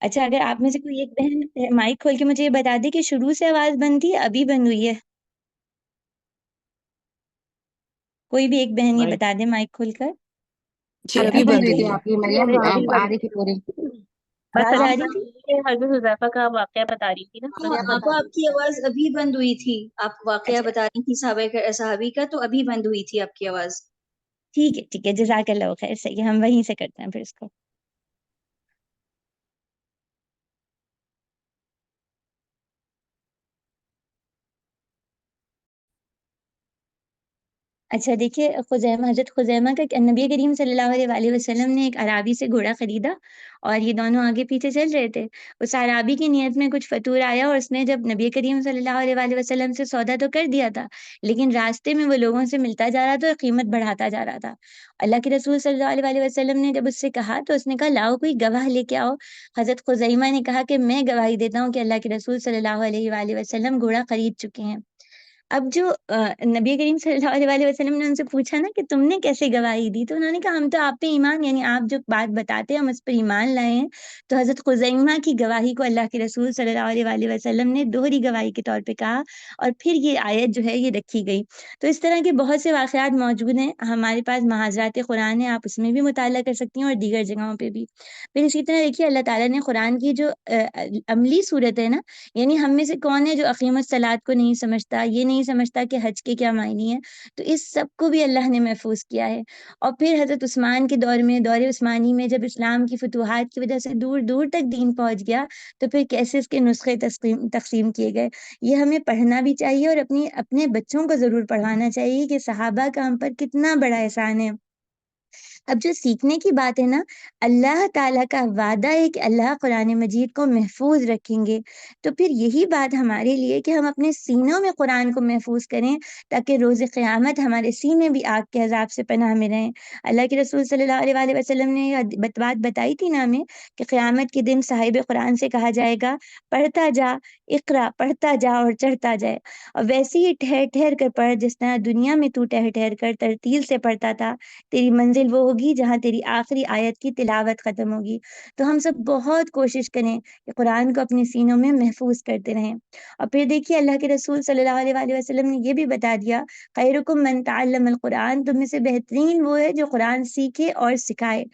اچھا، اگر آپ میں سے کوئی ایک بہن مائک کھول کے مجھے یہ بتا دے کہ شروع سے آواز بند تھی یا ابھی بند ہوئی ہے؟ کوئی بھی ایک بہن یہ مائک بتا دے مائک کھول کر۔ جی ابھی ابھی بند بند ہوئی تھی ہوئی ہے۔ آپ کی مریم، ارے ابھی آ بند رہی تھی پوری۔ بس آواز آ آپ رہی تھی؟ حضرت حذیفہ کا واقعہ بتا رہی تھی نا، ہاں مریم آپا، بتا رہی آپ کی تھی۔ آواز ابھی بند ہوئی تھی، آپ واقعہ اچھا بتا رہی تھی صحابی کا، تو ابھی بند ہوئی تھی آپ کی آواز۔ ٹھیک ہے، جزاک اللہ خیر، صحیح ہے، ہم وہیں سے کرتے ہیں پھر اس کو۔ اچھا دیکھیے، حضرت خزیمہ کا نبی کریم صلی اللہ علیہ وآلہ وسلم نے ایک عرابی سے گھوڑا خریدا اور یہ دونوں آگے پیچھے چل رہے تھے۔ اس عرابی کی نیت میں کچھ فطور آیا اور اس نے جب نبی کریم صلی اللہ علیہ وآلہ وسلم سے سودا تو کر دیا تھا، لیکن راستے میں وہ لوگوں سے ملتا جا رہا تھا اور قیمت بڑھاتا جا رہا تھا۔ اللہ کے رسول صلی اللہ علیہ وآلہ وسلم نے جب اس سے کہا تو اس نے کہا لاؤ کوئی گواہ لے کے آؤ۔ حضرت خزیمہ نے کہا کہ میں گواہی دیتا ہوں کہ اللہ کے رسول صلی اللہ علیہ وآلہ وسلم گھوڑا خرید چکے ہیں۔ اب جو نبی کریم صلی اللہ علیہ وآلہ وسلم نے ان سے پوچھا نا کہ تم نے کیسے گواہی دی، تو انہوں نے کہا ہم تو آپ پہ ایمان، یعنی آپ جو بات بتاتے ہیں ہم اس پر ایمان لائے ہیں۔ تو حضرت خزیمہ کی گواہی کو اللہ کے رسول صلی اللہ علیہ وآلہ وسلم نے دوہری گواہی کے طور پہ کہا اور پھر یہ آیت جو ہے یہ رکھی گئی۔ تو اس طرح کے بہت سے واقعات موجود ہیں، ہمارے پاس محاذرات قرآن ہے، آپ اس میں بھی مطالعہ کر سکتی ہیں اور دیگر جگہوں پہ بھی۔ پھر اسی طرح دیکھیے اللہ تعالیٰ نے قرآن کی جو عملی صورت ہے نا، یعنی ہم میں سے کون ہے جو اقیم الصلاۃ کو نہیں سمجھتا، یہ نہیں سمجھتا کہ حج کے کیا معنی ہے، تو اس سب کو بھی اللہ نے محفوظ کیا ہے۔ اور پھر حضرت عثمان کے دور میں، دور عثمانی میں جب اسلام کی فتوحات کی وجہ سے دور دور تک دین پہنچ گیا، تو پھر کیسے اس کے نسخے تقسیم کیے گئے، یہ ہمیں پڑھنا بھی چاہیے اور اپنے بچوں کو ضرور پڑھانا چاہیے کہ صحابہ کا ہم پر کتنا بڑا احسان ہے۔ اب جو سیکھنے کی بات ہے نا، اللہ تعالیٰ کا وعدہ ہے کہ اللہ قرآن مجید کو محفوظ رکھیں گے، تو پھر یہی بات ہمارے لیے کہ ہم اپنے سینوں میں قرآن کو محفوظ کریں تاکہ روز قیامت ہمارے سینے بھی آگ کے عذاب سے پناہ میں رہیں۔ اللہ کے رسول صلی اللہ علیہ وآلہ وسلم نے یہ بات بتائی تھی نا ہمیں کہ قیامت کے دن صاحب قرآن سے کہا جائے گا پڑھتا جا، اقرا، پڑھتا جا اور چڑھتا جائے، اور ویسے ہی ٹھہر ٹھہر کر پڑھ جس طرح دنیا میں تو ٹھہر ٹھہر کر ترتیل سے پڑھتا تھا، تیری منزل وہ ہوگی جہاں تیری آخری آیت کی تلاوت ختم ہوگی۔ تو ہم سب بہت کوشش کریں کہ قرآن کو اپنے سینوں میں محفوظ کرتے رہیں۔ اور پھر دیکھیے اللہ کے رسول صلی اللہ علیہ وآلہ وسلم نے یہ بھی بتا دیا خیرکم من تعلم القرآن، تم میں سے بہترین وہ ہے جو قرآن سیکھے اور سکھائے۔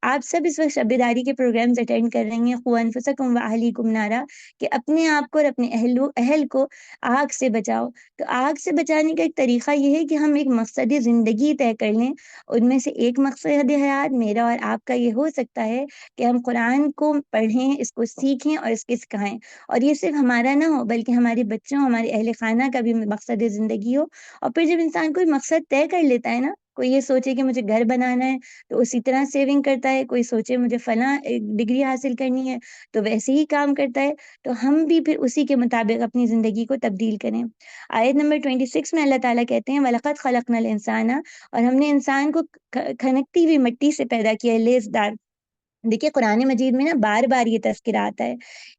آپ سب اس وقت شب بیداری کے پروگرامز اٹینڈ کر رہی ہیں، قوا انفسکم واہلیکم نارا، کہ اپنے آپ کو اور اپنے اہل کو آگ سے بچاؤ۔ تو آگ سے بچانے کا ایک طریقہ یہ ہے کہ ہم ایک مقصد زندگی طے کر لیں، ان میں سے ایک مقصد حیات میرا اور آپ کا یہ ہو سکتا ہے کہ ہم قرآن کو پڑھیں، اس کو سیکھیں اور اس کے سکھائیں، اور یہ صرف ہمارا نہ ہو بلکہ ہمارے بچوں، ہمارے اہل خانہ کا بھی مقصد زندگی ہو۔ اور پھر جب انسان کوئی مقصد طے کر لیتا ہے نا، کوئی یہ سوچے کہ مجھے گھر بنانا ہے تو اسی طرح سیونگ کرتا ہے، کوئی سوچے مجھے فلاں ڈگری حاصل کرنی ہے تو ویسے ہی کام کرتا ہے، تو ہم بھی پھر اسی کے مطابق اپنی زندگی کو تبدیل کریں۔ آیت نمبر 26 میں اللہ تعالیٰ کہتے ہیں وَلَقَدْ خَلَقْنَا الْإِنسَانَ، اور ہم نے انسان کو کھنکتی ہوئی مٹی سے پیدا کیا ہے، لیس دار۔ دیکھیے قرآن مجید میں نا بار بار یہ تذکرہ آتا ہے،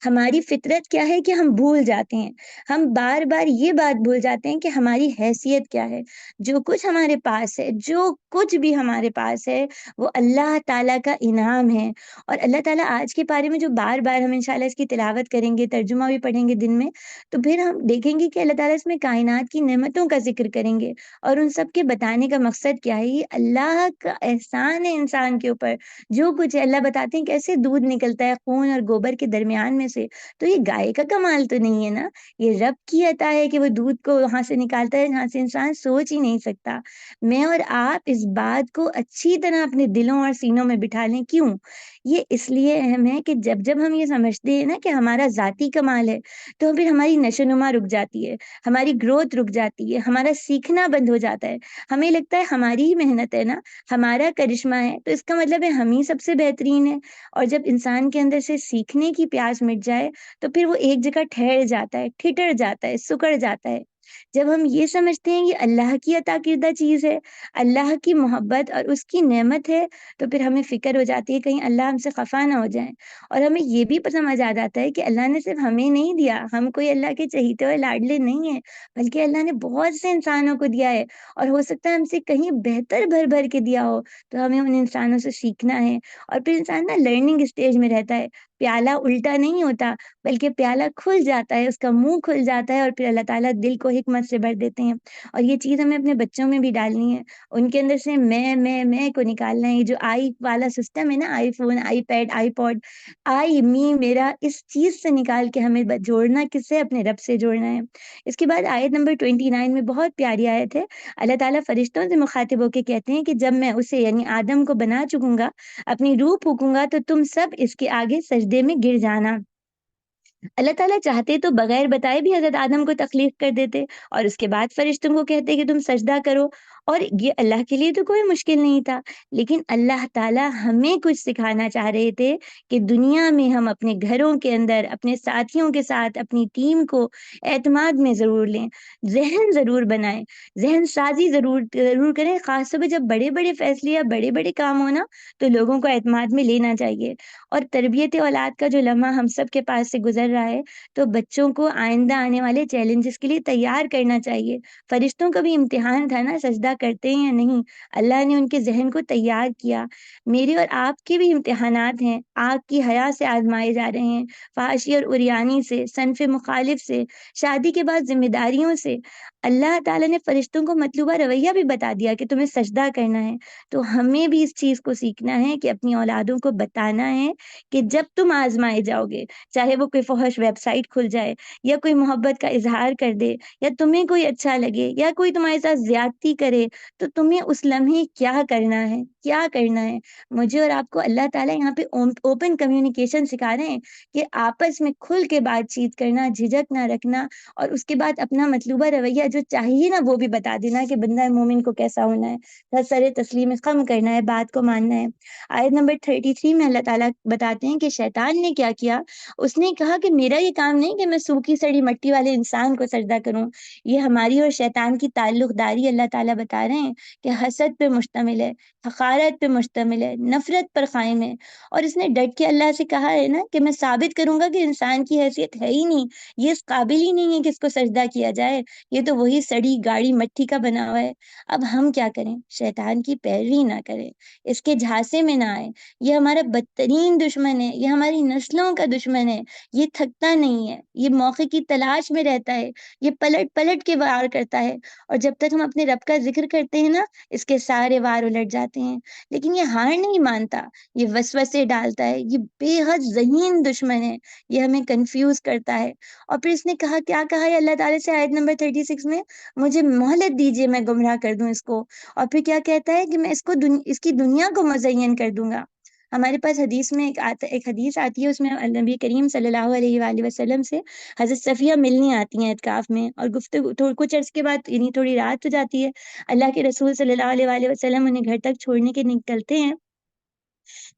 ہماری فطرت کیا ہے کہ ہم بھول جاتے ہیں، ہم بار بار یہ بات بھول جاتے ہیں کہ ہماری حیثیت کیا ہے۔ جو کچھ ہمارے پاس ہے، جو کچھ بھی ہمارے پاس ہے، وہ اللہ تعالیٰ کا انعام ہے۔ اور اللہ تعالیٰ آج کے پارے میں جو بار بار ہم انشاءاللہ اس کی تلاوت کریں گے، ترجمہ بھی پڑھیں گے دن میں، تو پھر ہم دیکھیں گے کہ اللہ تعالیٰ اس میں کائنات کی نعمتوں کا ذکر کریں گے، اور ان سب کے بتانے کا مقصد کیا ہے، یہ اللہ کا احسان ہے انسان کے اوپر۔ جو کچھ ہے اللہ بتاتے ہیں کیسے دودھ نکلتا ہے خون اور گوبر کے درمیان میں سے، تو یہ گائے کا کمال تو نہیں ہے نا، یہ رب کی عطا ہے کہ وہ دودھ کو وہاں سے نکالتا ہے جہاں سے انسان سوچ ہی نہیں سکتا۔ میں اور آپ اس بات کو اچھی طرح اپنے دلوں اور سینوں میں بٹھا لیں۔ کیوں؟ یہ اس لیے اہم ہے کہ جب جب ہم یہ سمجھتے ہیں نا کہ ہمارا ذاتی کمال ہے، تو پھر ہماری نشو نما رک جاتی ہے، ہماری گروتھ رک جاتی ہے، ہمارا سیکھنا بند ہو جاتا ہے، ہمیں لگتا ہے ہماری ہی محنت ہے نا، ہمارا کرشمہ ہے، تو اس کا مطلب ہے ہم ہی سب سے بہترین ہے۔ اور جب انسان کے اندر سے سیکھنے کی پیاس مٹ جائے تو پھر وہ ایک جگہ ٹھہر جاتا ہے، ٹھٹر جاتا ہے، سکڑ جاتا ہے۔ جب ہم یہ سمجھتے ہیں یہ اللہ کی عطا کردہ چیز ہے، اللہ کی محبت اور اس کی نعمت ہے، تو پھر ہمیں فکر ہو جاتی ہے کہیں اللہ ہم سے خفا نہ ہو جائیں۔ اور ہمیں یہ بھی سمجھ آ جاتا ہے کہ اللہ نے صرف ہمیں نہیں دیا، ہم کوئی اللہ کے چہیتے ہوئے لاڈلے نہیں ہیں، بلکہ اللہ نے بہت سے انسانوں کو دیا ہے، اور ہو سکتا ہے ہم سے کہیں بہتر بھر بھر کے دیا ہو، تو ہمیں ان انسانوں سے سیکھنا ہے۔ اور پھر انسان نا لرننگ اسٹیج میں رہتا ہے، پیالہ الٹا نہیں ہوتا بلکہ پیالہ کھل جاتا ہے، اس کا منہ کھل جاتا ہے اور پھر اللہ تعالیٰ دل کو حکمت سے بھر دیتے ہیں۔ اور یہ چیز ہمیں اپنے بچوں میں بھی ڈالنی ہے، ان کے اندر سے میں کو نکالنا ہے۔ یہ جو آئی والا سسٹم ہے نا، iPhone, iPad, iPod, I me میرا، اس چیز سے نکال کے ہمیں جوڑنا کس سے؟ اپنے رب سے جوڑنا ہے۔ اس کے بعد آیت نمبر 29 میں بہت پیاری آیت ہے، اللہ تعالیٰ فرشتوں سے مخاطب ہو کے کہتے ہیں کہ جب میں اسے یعنی آدم کو بنا چکوں گا، اپنی روح پھونکوں گا، تو تم سب اس کے آگے سجدے میں گر جانا۔ اللہ تعالیٰ چاہتے تو بغیر بتائے بھی حضرت آدم کو تخلیق کر دیتے اور اس کے بعد فرشتوں کو کہتے کہ تم سجدہ کرو، اور یہ اللہ کے لیے تو کوئی مشکل نہیں تھا۔ لیکن اللہ تعالیٰ ہمیں کچھ سکھانا چاہ رہے تھے کہ دنیا میں ہم اپنے گھروں کے اندر اپنے ساتھیوں کے ساتھ اپنی ٹیم کو اعتماد میں ضرور لیں، ذہن ضرور بنائیں، ذہن سازی ضرور کریں، خاص طور پہ جب بڑے بڑے فیصلے یا بڑے بڑے کام ہونا تو لوگوں کو اعتماد میں لینا چاہیے۔ اور تربیت اولاد کا جو لمحہ ہم سب کے پاس سے گزر رہا ہے، تو بچوں کو آئندہ آنے والے چیلنجز کے لیے تیار کرنا چاہیے۔ فرشتوں کا بھی امتحان تھا نا، سجدہ کرتے ہیں یا نہیں، اللہ نے ان کے ذہن کو تیار کیا۔ میرے اور آپ کے بھی امتحانات ہیں، آگ کی حیا سے آزمائے جا رہے ہیں، فحاشی اور عریانی سے، صنف مخالف سے، شادی کے بعد ذمہ داریوں سے۔ اللہ تعالیٰ نے فرشتوں کو مطلوبہ رویہ بھی بتا دیا کہ تمہیں سجدہ کرنا ہے، تو ہمیں بھی اس چیز کو سیکھنا ہے کہ اپنی اولادوں کو بتانا ہے کہ جب تم آزمائے جاؤ گے، چاہے وہ کوئی فحش ویب سائٹ کھل جائے یا کوئی محبت کا اظہار کر دے یا تمہیں کوئی اچھا لگے یا کوئی تمہارے ساتھ زیادتی کرے، تو تمہیں اس لمحے کیا کرنا ہے، کیا کرنا ہے۔ مجھے اور آپ کو اللہ تعالیٰ یہاں پہ اوپن کمیونیکیشن سکھا رہے ہیں کہ آپس میں کھل کے بات چیت کرنا، جھجک نہ رکھنا، اور اس کے بعد اپنا مطلوبہ رویہ جو چاہیے نا وہ بھی بتا دینا کہ بندہ مومن کو کیسا ہونا ہے، سر تسلیم خم کرنا ہے، بات کو ماننا ہے۔ آیت نمبر 33 میں اللہ تعالیٰ بتاتے ہیں کہ شیطان نے کیا کیا، اس نے کہا کہ میرا یہ کام نہیں کہ میں سوکھی سڑی مٹی والے انسان کو سجدہ کروں۔ یہ ہماری اور شیطان کی تعلق داری اللہ تعالیٰ بتا رہے ہیں کہ حسد پہ مشتمل ہے، حقارت پہ مشتمل ہے، نفرت پر قائم ہے، اور اس نے ڈٹ کے اللہ سے کہا ہے نا کہ میں ثابت کروں گا کہ انسان کی حیثیت ہے ہی نہیں، یہ اس قابل ہی نہیں ہے کہ اس کو سجدہ کیا جائے، یہ تو وہی سڑی گاڑی مٹی کا بنا ہوا ہے۔ اب ہم کیا کریں؟ شیطان کی پیروی نہ کریں، اس کے جھانسے میں نہ آئے۔ یہ ہمارا بدترین دشمن ہے، یہ ہماری نسلوں کا دشمن ہے، یہ تھکتا نہیں ہے، یہ موقع کی تلاش میں رہتا ہے، یہ پلٹ پلٹ کے وار کرتا ہے، اور جب تک ہم اپنے رب کا ذکر کرتے ہیں نا، اس کے سارے وار الٹ جاتے ہیں۔ لیکن یہ ہار نہیں مانتا، یہ وسوسے ڈالتا ہے، یہ بے حد ذہین دشمن ہے، یہ ہمیں کنفیوز کرتا ہے۔ اور پھر اس نے کہا، کیا کہا ہے اللہ تعالیٰ سے آیت نمبر 36 میں؟ مجھے مہلت دیجیے میں گمراہ کر دوں اس کو۔ اور پھر کیا کہتا ہے کہ میں اس کی دنیا کو مزین کر دوں گا۔ ہمارے پاس حدیث میں ایک حدیث آتی ہے، اس میں نبی کریم صلی اللہ علیہ وآلہ وسلم سے حضرت صفیہ ملنے آتی ہیں اعتکاف میں، اور گفتگو کچھ عرص کے بعد، یعنی تھوڑی رات ہو جاتی ہے، اللہ کے رسول صلی اللہ علیہ وآلہ وسلم انہیں گھر تک چھوڑنے کے نکلتے ہیں۔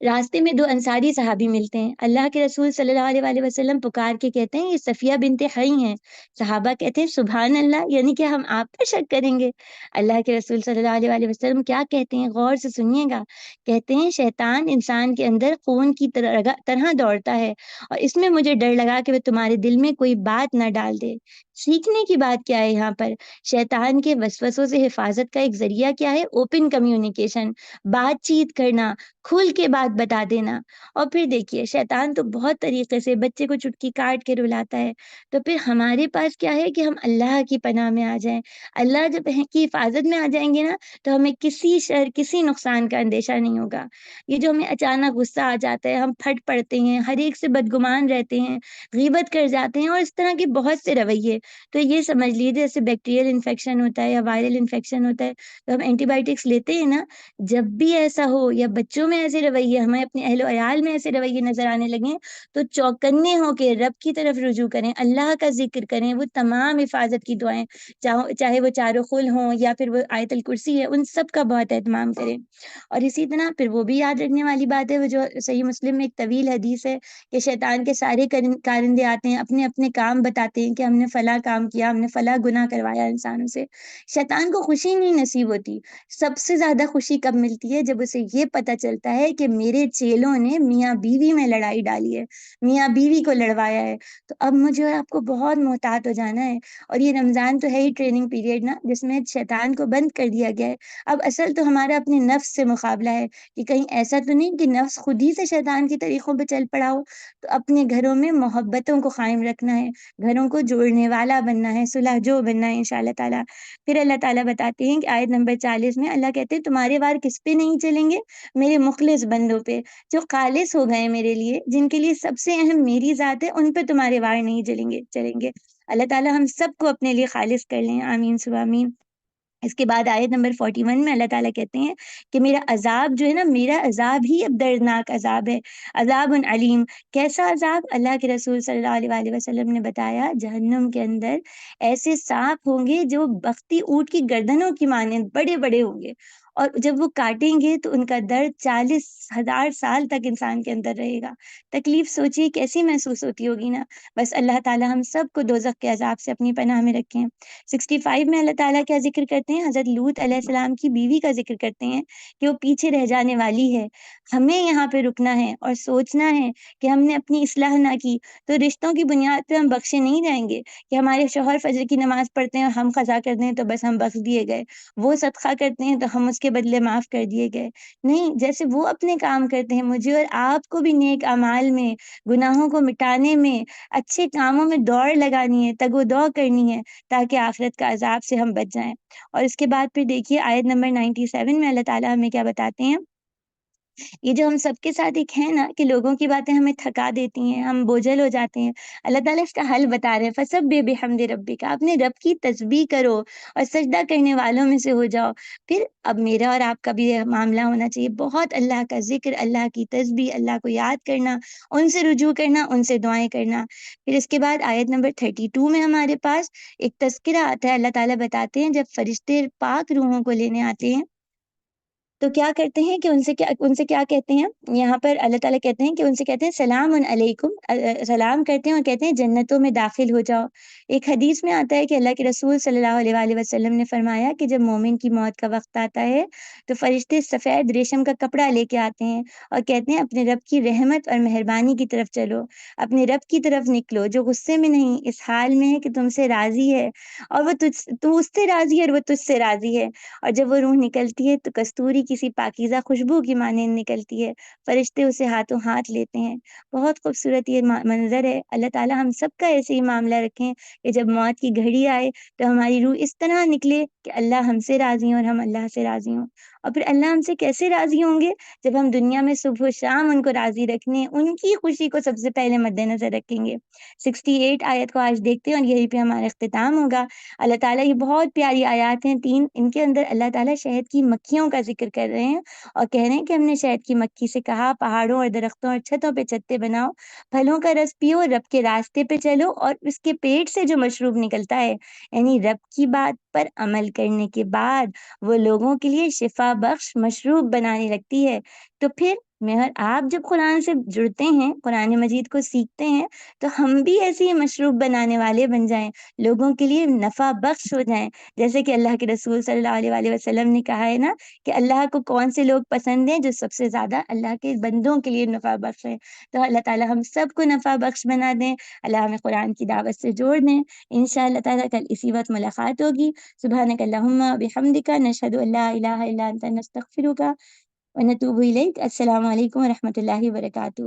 راستے میں دو انصاری صحابی ملتے ہیں، اللہ کے رسول صلی اللہ علیہ وآلہ وسلم پکار کے کہتے ہیں یہ صفیہ بنت حی ہیں۔ صحابہ کہتے ہیں سبحان اللہ، یعنی کہ ہم آپ پر شک کریں گے؟ اللہ کے رسول صلی اللہ علیہ وآلہ وسلم کیا کہتے ہیں؟ غور سے سنیے گا۔ کہتے ہیں شیطان انسان کے اندر خون کی طرح دوڑتا ہے، اور اس میں مجھے ڈر لگا کہ وہ تمہارے دل میں کوئی بات نہ ڈال دے۔ سیکھنے کی بات کیا ہے یہاں پر؟ شیطان کے وسوسوں سے حفاظت کا ایک ذریعہ کیا ہے؟ اوپن کمیونیکیشن، بات چیت کرنا، کھل کے بات بتا دینا۔ اور پھر دیکھیے شیطان تو بہت طریقے سے بچے کو چٹکی کاٹ کے رلاتا ہے، تو پھر ہمارے پاس کیا ہے کہ ہم اللہ کی پناہ میں آ جائیں۔ اللہ جب کی حفاظت میں آ جائیں گے نا، تو ہمیں کسی شر، کسی نقصان کا اندیشہ نہیں ہوگا۔ یہ جو ہمیں اچانک غصہ آ جاتا ہے، ہم پھٹ پڑتے ہیں، ہر ایک سے بدگمان رہتے ہیں، غیبت کر جاتے ہیں، اور اس طرح کے بہت سے رویے، تو یہ سمجھ لیجیے جیسے بیکٹیریل انفیکشن ہوتا ہے یا وائرل انفیکشن ہوتا ہے، تو ہم اینٹی بائیوٹکس لیتے ہیں نا، جب بھی ایسا ہو یا بچوں میں ایسے رویے، ہمیں اپنے اہل و عیال میں ایسے رویے نظر آنے لگیں، تو چوکنے ہو کے رب کی طرف رجوع کریں، اللہ کا ذکر کریں، وہ تمام حفاظت کی دعائیں، چاہے وہ چاروں خل ہوں یا پھر وہ آیت الکرسی ہے، ان سب کا بہت اہتمام کریں۔ اور اسی طرح پھر وہ بھی یاد رکھنے والی بات ہے، وہ جو صحیح مسلم میں ایک طویل حدیث ہے کہ شیطان کے سارے کارندے آتے ہیں، اپنے اپنے کام بتاتے ہیں کہ ہم نے فلاں فلاں کام کیا، ہم نے فلاں گناہ کروایا انسانوں سے. شیطان کو خوشی نہیں نصیب ہوتی. سب سے زیادہ خوشی کب ملتی ہے؟ جب اسے یہ پتہ چلتا ہے کہ میرے چیلوں نے میاں بیوی میں لڑائی ڈالی ہے، میاں بیوی کو لڑوایا ہے. تو اب مجھے اور آپ کو بہت محتاط ہو جانا ہے. اور یہ رمضان تو ہے ہی ٹریننگ پیریڈ نا، جس میں شیطان کو بند کر دیا گیا ہے. اب اصل تو ہمارا اپنے نفس سے مقابلہ ہے کہ کہیں ایسا تو نہیں کہ نفس خود ہی سے شیطان کی طریقوں پہ چل پڑا ہو. تو اپنے گھروں میں محبتوں کو قائم رکھنا ہے، گھروں کو جوڑنے والا بننا ہے، صلح جو بننا ہے انشاءاللہ تعالیٰ. پھر اللہ تعالیٰ بتاتے ہیں کہ آیت نمبر 40 میں اللہ کہتے ہیں تمہارے وار کس پہ نہیں چلیں گے؟ میرے مخلص بندوں پہ، جو خالص ہو گئے میرے لیے، جن کے لیے سب سے اہم میری ذات ہے، ان پہ تمہارے وار نہیں چلیں گے. اللہ تعالیٰ ہم سب کو اپنے لیے خالص کر لیں، آمین سب آمین. اس کے بعد آیت نمبر 41 میں اللہ تعالیٰ کہتے ہیں کہ میرا عذاب جو ہے نا، میرا عذاب ہی اب دردناک عذاب ہے، عذاب علیم. کیسا عذاب؟ اللہ کے رسول صلی اللہ علیہ وآلہ وسلم نے بتایا جہنم کے اندر ایسے سانپ ہوں گے جو بختی اونٹ کی گردنوں کی مانند بڑے بڑے ہوں گے، اور جب وہ کاٹیں گے تو ان کا درد 40,000 سال تک انسان کے اندر رہے گا. تکلیف سوچیے کیسی محسوس ہوتی ہوگی نا. بس اللہ تعالیٰ ہم سب کو دوزخ کے عذاب سے اپنی پناہ میں رکھیں. 65 میں اللہ تعالیٰ کیا ذکر کرتے ہیں؟ حضرت لوط علیہ السلام کی بیوی کا ذکر کرتے ہیں کہ وہ پیچھے رہ جانے والی ہے. ہمیں یہاں پہ رکنا ہے اور سوچنا ہے کہ ہم نے اپنی اصلاح نہ کی تو رشتوں کی بنیاد پہ ہم بخشے نہیں جائیں گے. کہ ہمارے شوہر فجر کی نماز پڑھتے ہیں اور ہم قضا کر دیں تو بس ہم بخش دیے گئے، وہ صدقہ کرتے ہیں تو ہم اس کے بدلے معاف کر دیے گئے. نہیں، جیسے وہ اپنے کام کرتے ہیں، مجھے اور آپ کو بھی نیک اعمال میں، گناہوں کو مٹانے میں، اچھے کاموں میں دوڑ لگانی ہے، تگ و دو کرنی ہے، تاکہ آخرت کا عذاب سے ہم بچ جائیں. اور اس کے بعد پھر دیکھیے آیت نمبر 97 میں اللہ تعالیٰ ہمیں کیا بتاتے ہیں. یہ جو ہم سب کے ساتھ ایک ہے نا کہ لوگوں کی باتیں ہمیں تھکا دیتی ہیں، ہم بوجھل ہو جاتے ہیں، اللہ تعالیٰ اس کا حل بتا رہے ہیں. فَسَبِّحْ بِحَمْدِ رَبِّكَ، اپنے رب کی تسبیح کرو اور سجدہ کرنے والوں میں سے ہو جاؤ. پھر اب میرا اور آپ کا بھی یہ معاملہ ہونا چاہیے، بہت اللہ کا ذکر، اللہ کی تسبیح، اللہ کو یاد کرنا، ان سے رجوع کرنا، ان سے دعائیں کرنا. پھر اس کے بعد آیت نمبر 32 میں ہمارے پاس ایک تذکرہ آتا ہے. اللہ تعالیٰ بتاتے ہیں جب فرشتے پاک روحوں کو لینے آتے ہیں تو کیا کرتے ہیں کہ ان سے کیا کہتے ہیں؟ یہاں پر اللہ تعالیٰ کہتے ہیں کہ ان سے کہتے ہیں سلام علیکم، سلام کرتے ہیں اور کہتے ہیں جنتوں میں داخل ہو جاؤ. ایک حدیث میں آتا ہے کہ اللہ کے رسول صلی اللہ علیہ وآلہ وسلم نے فرمایا کہ جب مومن کی موت کا وقت آتا ہے تو فرشتے سفید ریشم کا کپڑا لے کے آتے ہیں اور کہتے ہیں اپنے رب کی رحمت اور مہربانی کی طرف چلو، اپنے رب کی طرف نکلو جو غصے میں نہیں، اس حال میں ہے کہ تم سے راضی ہے، اور وہ تو اس سے راضی ہے اور وہ تجھ سے راضی ہے. اور جب وہ روح نکلتی ہے تو کستوری کسی پاکیزہ خوشبو کی مانند نکلتی ہے، فرشتے اسے ہاتھوں ہاتھ لیتے ہیں. بہت خوبصورت یہ منظر ہے. اللہ تعالیٰ ہم سب کا ایسے ہی معاملہ رکھیں کہ جب موت کی گھڑی آئے تو ہماری روح اس طرح نکلے کہ اللہ ہم سے راضی ہوں اور ہم اللہ سے راضی ہوں. اور پھر اللہ ہم سے کیسے راضی ہوں گے؟ جب ہم دنیا میں صبح و شام ان کو راضی رکھنے، ان کی خوشی کو سب سے پہلے مد نظر رکھیں گے. 68 آیت کو آج دیکھتے ہیں اور یہی پہ ہمارا اختتام ہوگا. اللہ تعالیٰ یہ بہت پیاری آیات ہیں 3، ان کے اندر اللہ تعالیٰ شہد کی مکھیوں کا ذکر کر رہے ہیں اور کہہ رہے ہیں کہ ہم نے شہد کی مکھی سے کہا پہاڑوں اور درختوں اور چھتوں پہ چھتے بناؤ، پھلوں کا رس پیو، رب کے راستے پہ چلو، اور اس کے پیٹ سے جو مشروب نکلتا ہے یعنی رب کی بات پر عمل کرنے کے بعد وہ لوگوں کے لیے شفا بخش مشروب بنانے لگتی ہے. تو پھر میں اور آپ جب قرآن سے جڑتے ہیں، قرآن مجید کو سیکھتے ہیں، تو ہم بھی ایسے ہی مشروب بنانے والے بن جائیں، لوگوں کے لیے نفع بخش ہو جائیں. جیسے کہ اللہ کے رسول صلی اللہ علیہ وآلہ وسلم نے کہا ہے نا کہ اللہ کو کون سے لوگ پسند ہیں؟ جو سب سے زیادہ اللہ کے بندوں کے لیے نفع بخش ہیں. تو اللہ تعالیٰ ہم سب کو نفع بخش بنا دیں، اللہ ہمیں قرآن کی دعوت سے جوڑ دیں. انشاءاللہ تعالیٰ کل اسی وقت ملاقات ہوگی. سبحانک اللہم بحمدک، نشہد ان لا الہ الا انت، نستغفرک ونتوب الیک. السلام علیکم ورحمۃ اللہ وبرکاتہ.